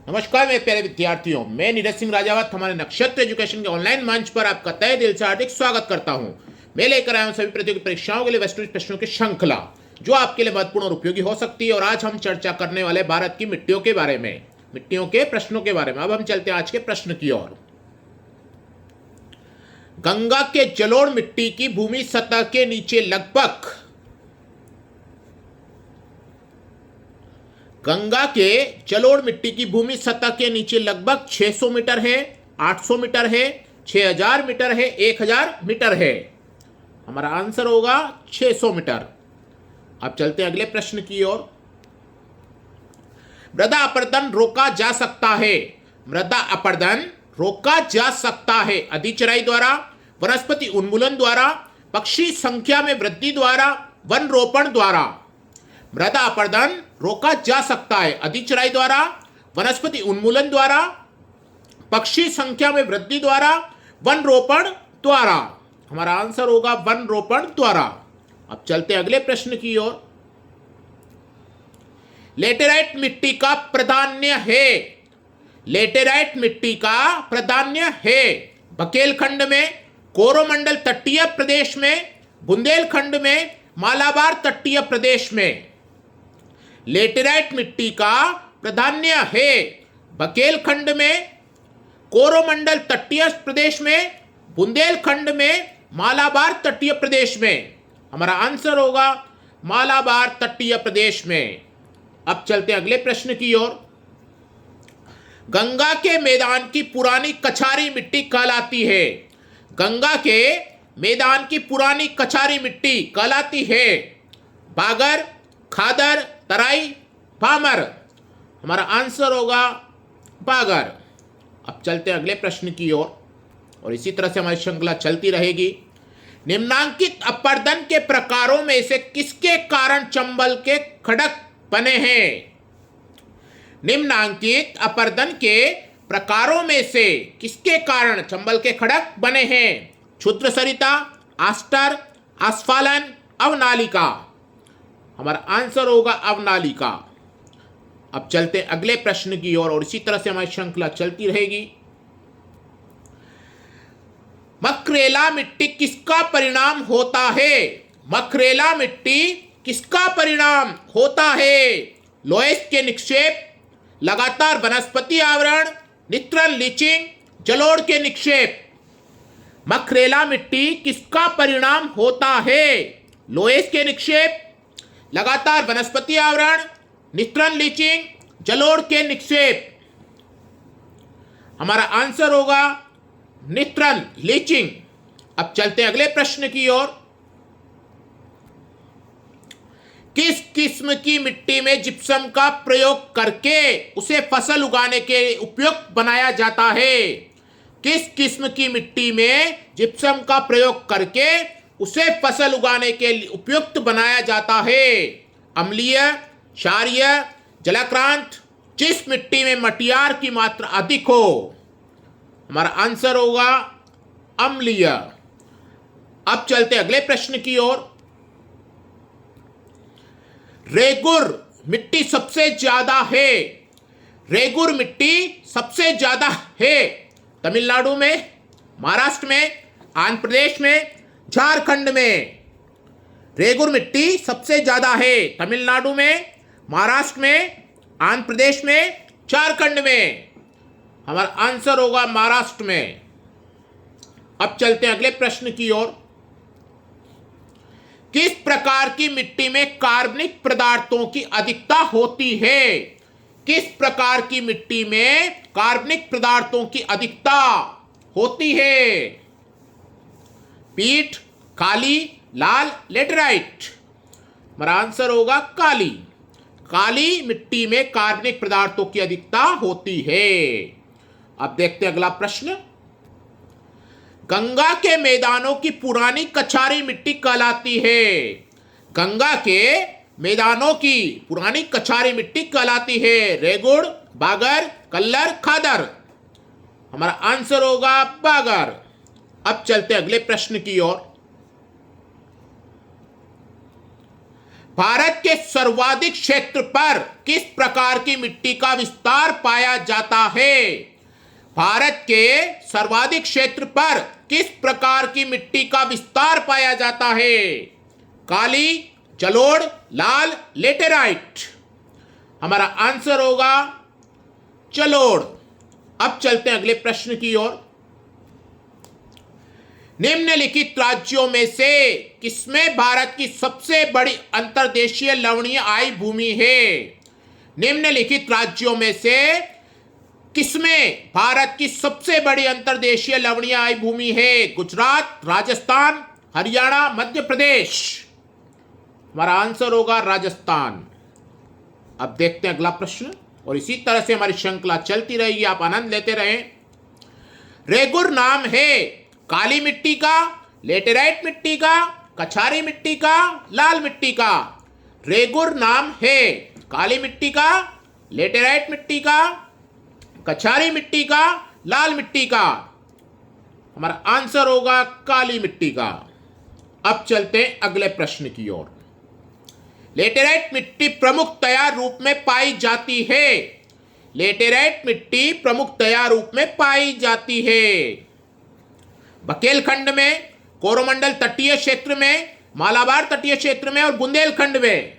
नमस्कार मेरे प्यारे विद्यार्थियों, मैं नीरज सिंह राजावत हमारे नक्षत्र एजुकेशन के ऑनलाइन मंच पर आपका तहे दिल से हार्दिक स्वागत करता हूं। मैं लेकर आया हूं सभी प्रतियोगी परीक्षाओं के लिए वेस्टर्न प्रश्नों की श्रृंखला, जो आपके लिए महत्वपूर्ण और उपयोगी हो सकती है। और आज हम चर्चा करने वाले भारत की मिट्टियों के बारे में, मिट्टियों के प्रश्नों के बारे में। अब हम चलते हैं आज के प्रश्न की ओर। गंगा के जलोढ़ मिट्टी की भूमि सतह के नीचे लगभग गंगा के जलोढ़ मिट्टी की भूमि सतह के नीचे लगभग 600 मीटर है, 800 मीटर है, 6000 मीटर है, 1000 मीटर है। हमारा आंसर होगा 600 मीटर। अब चलते हैं अगले प्रश्न की ओर। मृदा अपरदन रोका जा सकता है। मृदा अपरदन रोका जा सकता है अधिचराई द्वारा, वनस्पति उन्मूलन द्वारा, पक्षी संख्या में वृद्धि द्वारा, वन रोपण द्वारा। मृदा अपरदन रोका जा सकता है अधिचराई द्वारा, वनस्पति उन्मूलन द्वारा, पक्षी संख्या में वृद्धि द्वारा, वन रोपण द्वारा। हमारा आंसर होगा वन रोपण द्वारा। अब चलते हैं अगले प्रश्न की ओर। लेटेराइट मिट्टी का प्राधान्य है। लेटेराइट मिट्टी का प्राधान्य है बकेलखंड में, कोरोमंडल तटीय प्रदेश में, बुंदेलखंड में, मालाबार तटीय प्रदेश में। लेटेराइट मिट्टी का प्राधान्य है बकेलखंड में, कोरोमंडल तटीय प्रदेश में, बुंदेलखंड में, मालाबार तटीय प्रदेश में। हमारा आंसर होगा मालाबार तटीय प्रदेश में। अब चलते हैं अगले प्रश्न की ओर। गंगा के मैदान की पुरानी कछारी मिट्टी कहलाती है। गंगा के मैदान की पुरानी कछारी मिट्टी कहलाती है बागर, खादर, तराई, पामर। हमारा आंसर होगा बागर। अब चलते हैं अगले प्रश्न की ओर, और इसी तरह से हमारी श्रृंखला चलती रहेगी। निम्नांकित अपरदन के प्रकारों में से किसके कारण चंबल के खड़क बने हैं? निम्नांकित अपरदन के प्रकारों में से किसके कारण चंबल के खड़क बने हैं? क्षुद्र सरिता, आस्टर, आस्फालन, अवनालिका। हमारा आंसर होगा अवनालिका। अब चलते हैं अगले प्रश्न की ओर, और इसी तरह से हमारी श्रृंखला चलती रहेगी। मकरेला मिट्टी किसका परिणाम होता है? मकरेला मिट्टी किसका परिणाम होता है? लोएस्ट के निक्षेप, लगातार वनस्पति आवरण, नित्रन लीचिंग, जलोढ़ के निक्षेप। मकरेला मिट्टी किसका परिणाम होता है? लोएस्ट के निक्षेप, लगातार वनस्पति आवरण, नित्रन लीचिंग, जलोढ़ के निक्षेप। हमारा आंसर होगा नित्रन लीचिंग। अब चलते हैं अगले प्रश्न की ओर। किस किस्म की मिट्टी में जिप्सम का प्रयोग करके उसे फसल उगाने के उपयुक्त बनाया जाता है? किस किस्म की मिट्टी में जिप्सम का प्रयोग करके उसे फसल उगाने के लिए उपयुक्त बनाया जाता है? अम्लीय, क्षारीय, जलाक्रांत। जिस मिट्टी में मटियार की मात्रा अधिक हो। हमारा आंसर होगा अम्लीय। अब चलते अगले प्रश्न की ओर। रेगुर मिट्टी सबसे ज्यादा है। रेगुर मिट्टी सबसे ज्यादा है तमिलनाडु में, महाराष्ट्र में, आंध्र प्रदेश में, झारखंड में। रेगुर मिट्टी सबसे ज्यादा है तमिलनाडु में, महाराष्ट्र में, आंध्र प्रदेश में, झारखंड में। हमारा आंसर होगा महाराष्ट्र में। अब चलते हैं अगले प्रश्न की ओर। किस प्रकार की मिट्टी में कार्बनिक पदार्थों की अधिकता होती है? किस प्रकार की मिट्टी में कार्बनिक पदार्थों की अधिकता होती है? पीट, काली, लाल, लेटराइट। हमारा आंसर होगा काली। काली मिट्टी में कार्बनिक पदार्थों की अधिकता होती है। अब देखते हैं अगला प्रश्न। गंगा के मैदानों की पुरानी कछारी मिट्टी कहलाती है। गंगा के मैदानों की पुरानी कछारी मिट्टी कहलाती है रेगुड़, बागर, कल्लर, खादर। हमारा आंसर होगा बागर। अब चलते अगले प्रश्न की ओर। भारत के सर्वाधिक क्षेत्र पर किस प्रकार की मिट्टी का विस्तार पाया जाता है? भारत के सर्वाधिक क्षेत्र पर किस प्रकार की मिट्टी का विस्तार पाया जाता है? काली, जलोढ़, लाल, लेटेराइट। हमारा आंसर होगा जलोढ़। अब चलते हैं अगले प्रश्न की ओर। निम्नलिखित राज्यों में से किसमें भारत की सबसे बड़ी अंतर्देशीय लवणीय आय भूमि है? निम्नलिखित राज्यों में से किसमें भारत की सबसे बड़ी अंतर्देशीय लवणीय आय भूमि है? गुजरात, राजस्थान, हरियाणा, मध्य प्रदेश। हमारा आंसर होगा राजस्थान। अब देखते हैं अगला प्रश्न, और इसी तरह से हमारी श्रृंखला चलती रहेगी, आप आनंद लेते रहें। रेगुर नाम है काली मिट्टी का, लेटेराइट मिट्टी का, कछारी मिट्टी का, लाल मिट्टी का। रेगुर नाम है काली मिट्टी का, लेटेराइट मिट्टी का, कछारी मिट्टी का, लाल मिट्टी का। हमारा आंसर होगा काली मिट्टी का। अब चलते हैं अगले प्रश्न की ओर। लेटेराइट मिट्टी प्रमुखतया रूप में पाई जाती है। लेटेराइट मिट्टी प्रमुखतया रूप में पाई जाती है बकेलखंड में, कोरोमंडल तटीय क्षेत्र में, मालाबार तटीय क्षेत्र में और बुंदेलखंड में।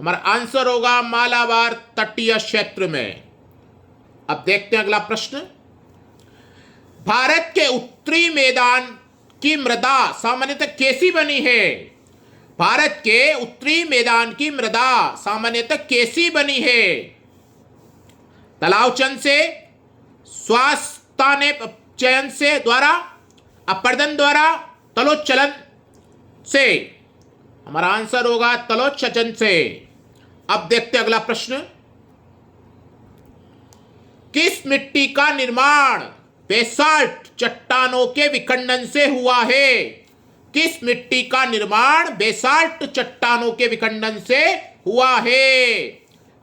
हमारा आंसर होगा मालाबार तटीय क्षेत्र में। अब देखते हैं अगला प्रश्न। भारत के उत्तरी मैदान की मृदा सामान्यतः कैसी बनी है? भारत के उत्तरी मैदान की मृदा सामान्यतः कैसी बनी है? तलावचन से, स्वास्थाने चयन से द्वारा, अपर्दन द्वारा, तलोच्चलन से। हमारा आंसर होगा तलोच्चन से। अब देखते हैं अगला प्रश्न। किस मिट्टी का निर्माण बेसाल्ट चट्टानों के विखंडन से हुआ है? किस मिट्टी का निर्माण बेसाल्ट चट्टानों के विखंडन से हुआ है?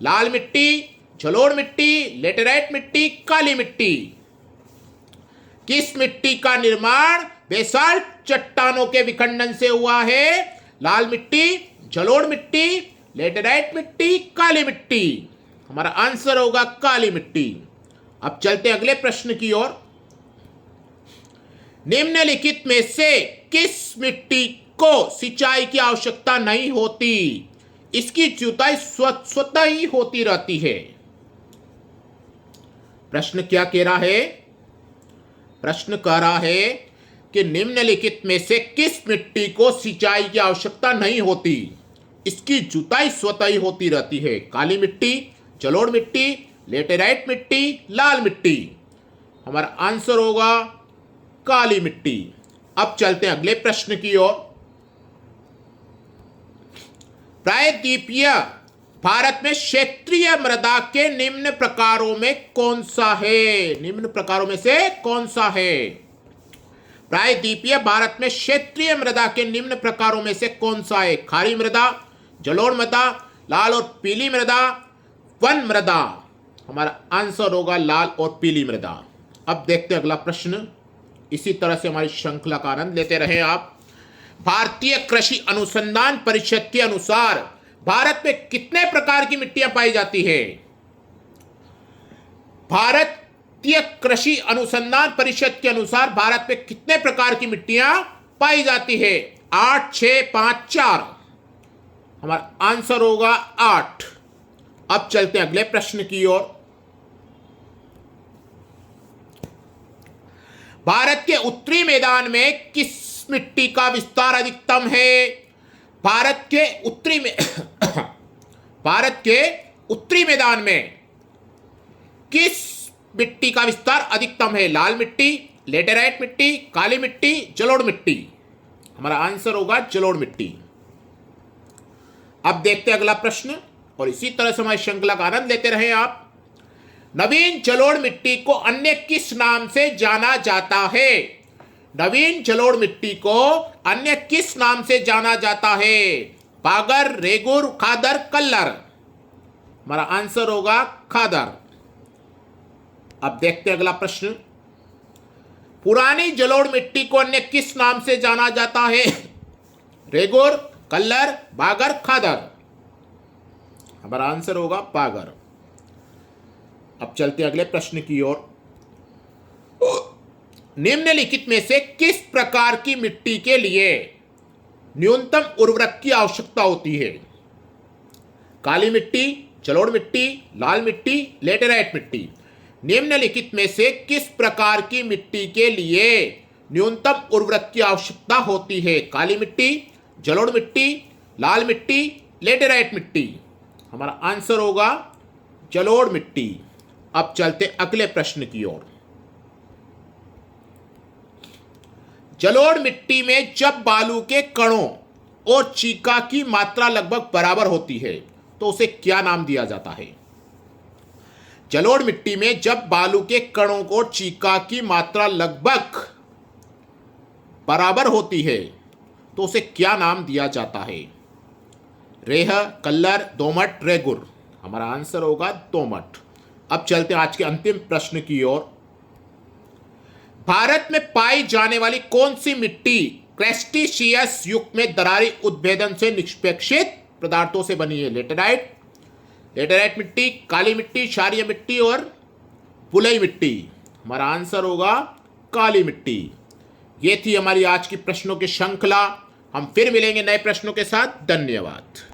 लाल मिट्टी, जलोढ़ मिट्टी, लेटेराइट मिट्टी, काली मिट्टी। किस मिट्टी का निर्माण बेसाल्ट चट्टानों के विखंडन से हुआ है? लाल मिट्टी, जलोढ़ मिट्टी, लेटेराइट मिट्टी, काली मिट्टी। हमारा आंसर होगा काली मिट्टी। अब चलते हैं अगले प्रश्न की ओर। निम्नलिखित में से किस मिट्टी को सिंचाई की आवश्यकता नहीं होती? इसकी जुताई स्वतः ही होती रहती है। प्रश्न क्या कह रहा है? प्रश्न कह रहा है कि निम्नलिखित में से किस मिट्टी को सिंचाई की आवश्यकता नहीं होती? इसकी जुताई स्वतः ही होती रहती है। काली मिट्टी, जलोढ़ मिट्टी, लेटेराइट मिट्टी, लाल मिट्टी। हमारा आंसर होगा काली मिट्टी। अब चलते हैं अगले प्रश्न की ओर। प्रायद्वीपीय भारत में क्षेत्रीय मृदा के निम्न प्रकारों में कौन सा है? निम्न प्रकारों में से कौन सा है? प्रायद्वीपीय भारत में क्षेत्रीय मृदा के निम्न प्रकारों में से कौन सा है? खारी मृदा, जलोढ़ मृदा, लाल और पीली मृदा, वन मृदा। हमारा आंसर होगा लाल और पीली मृदा। अब देखते हैं अगला प्रश्न। इसी तरह से हमारी श्रृंखला का आनंद लेते रहे आप। भारतीय कृषि अनुसंधान परिषद के अनुसार भारत में कितने प्रकार की मिट्टियां पाई जाती है? भारतीय कृषि अनुसंधान परिषद के अनुसार भारत में कितने प्रकार की मिट्टियां पाई जाती है? 8, 6, 5, 4। हमारा आंसर होगा 8। अब चलते हैं अगले प्रश्न की ओर। भारत के उत्तरी मैदान में किस मिट्टी का विस्तार अधिकतम है? भारत के उत्तरी में भारत के उत्तरी मैदान में किस मिट्टी का विस्तार अधिकतम है? लाल मिट्टी, लेटेराइट मिट्टी, काली मिट्टी, जलोढ़ मिट्टी। हमारा आंसर होगा जलोढ़ मिट्टी। अब देखते हैं अगला प्रश्न, और इसी तरह से हमारी श्रृंखला का आनंद लेते रहे आप। नवीन जलोढ़ मिट्टी को अन्य किस नाम से जाना जाता है? नवीन जलोढ़ मिट्टी को अन्य किस नाम से जाना जाता है? बागर, रेगुर, खादर, कल्लर। हमारा आंसर होगा खादर। अब देखते हैं अगला प्रश्न। पुरानी जलोढ़ मिट्टी को अन्य किस नाम से जाना जाता है? रेगुर, कल्लर, बागर, खादर। हमारा आंसर होगा बागर। अब चलते अगले प्रश्न की ओर। निम्नलिखित में से किस प्रकार की मिट्टी के लिए न्यूनतम उर्वरक की आवश्यकता होती है? काली मिट्टी, जलोढ़ मिट्टी, लाल मिट्टी, लेटेराइट मिट्टी। निम्नलिखित में से किस प्रकार की मिट्टी के लिए न्यूनतम उर्वरक की आवश्यकता होती है? काली मिट्टी, जलोढ़ मिट्टी, लाल मिट्टी, लेटेराइट मिट्टी। हमारा आंसर होगा जलोढ़ मिट्टी। अब चलते अगले प्रश्न की ओर। जलोढ़ मिट्टी में जब बालू के कणों और चीका की मात्रा लगभग बराबर होती है तो उसे क्या नाम दिया जाता है? जलोढ़ मिट्टी में जब बालू के कणों और चीका की मात्रा लगभग बराबर होती है तो उसे क्या नाम दिया जाता है? रेह, कल्लर, दोमट, रेगुर। हमारा आंसर होगा दोमट। अब चलते हैं आज के अंतिम प्रश्न की ओर। भारत में पाई जाने वाली कौन सी मिट्टी क्रेस्टिशियस युग में दरारी उद्भेदन से निष्पेक्षित पदार्थों से बनी है? लेटेराइट, लेटेराइट मिट्टी, काली मिट्टी, क्षारीय मिट्टी और बुलई मिट्टी। हमारा आंसर होगा काली मिट्टी। ये थी हमारी आज की प्रश्नों की श्रृंखला। हम फिर मिलेंगे नए प्रश्नों के साथ। धन्यवाद।